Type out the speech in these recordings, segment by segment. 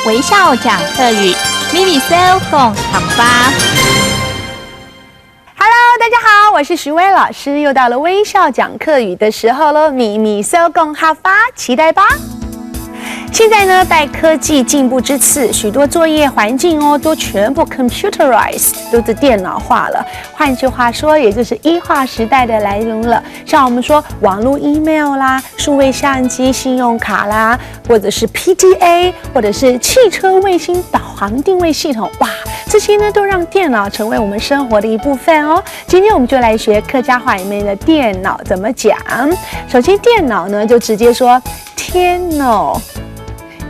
微笑讲客语，咪咪 cell 共场发。Hello， 大家好，我是徐薇老师，又到了微笑讲客语的时候了，咪咪 cell 共哈发，期待吧。现在呢，拜科技进步之赐，许多作业环境都全部 computerized， 都是电脑化了。换句话说，也就是1化时代的来临了。像我们说网络 email 啦、数位相机、信用卡啦，或者是 PDA， 或者是汽车卫星导航定位系统，哇，这些呢都让电脑成为我们生活的一部分哦。今天我们就来学客家话里面的电脑怎么讲。首先，电脑呢就直接说天脑。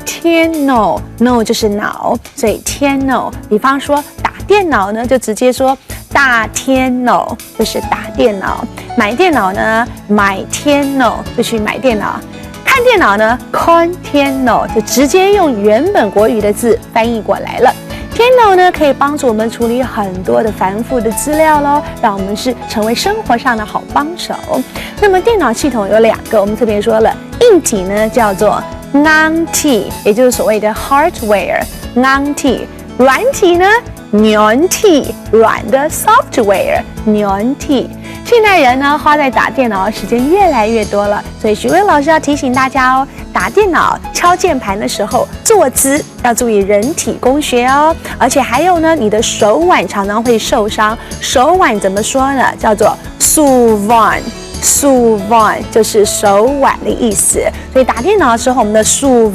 天脑 ，no 就是脑，所以天脑。比方说打电脑呢，就直接说大天脑，就是打电脑。买电脑呢，买天脑，就去买电脑。看电脑呢，看天脑，就直接用原本国语的字翻译过来了。天脑呢，可以帮助我们处理很多的繁复的资料咯，让我们成为生活上的好帮手。那么电脑系统有2个，我们特别说了，硬体呢叫做硬体，也就是所谓的 hardware， 硬体。软体呢，软体，软的 software， 软体。现代人呢，花在打电脑的时间越来越多了，所以徐薇老师要提醒大家哦，打电脑敲键盘的时候，坐姿要注意人体工学哦，而且还有呢，你的手腕常常会受伤。手腕怎么说呢？叫做手腕。手腕就是手腕的意思，所以打电脑的时候，我们的手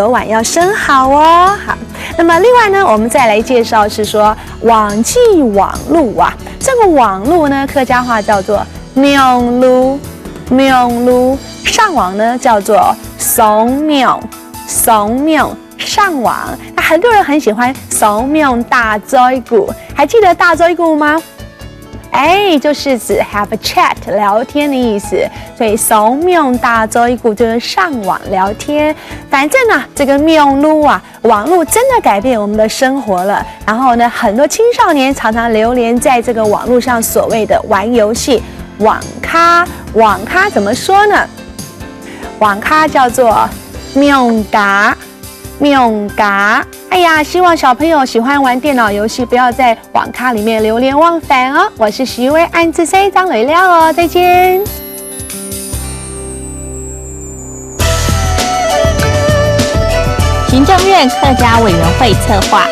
腕要伸好哦。好，那么另外呢，我们再来介绍是说网际网路啊，这个网路呢，客家话叫做网路，网路。上网呢叫做上网，上网。那很多人很喜欢上网大嘴鼓，还记得大嘴鼓吗？就是指 have a chat 聊天的意思，所以上网大嘴鼓就是上网聊天。反正呢，这个网路啊，网路真的改变我们的生活了。然后呢，很多青少年常常流连在这个网路上，所谓的玩游戏、网咖。网咖怎么说呢？网咖叫做网咖。哎呀，希望小朋友喜欢玩电脑游戏，不要在网咖里面流连忘返哦。我是徐薇，安子 C 张磊亮哦，再见。行政院客家委员会策划。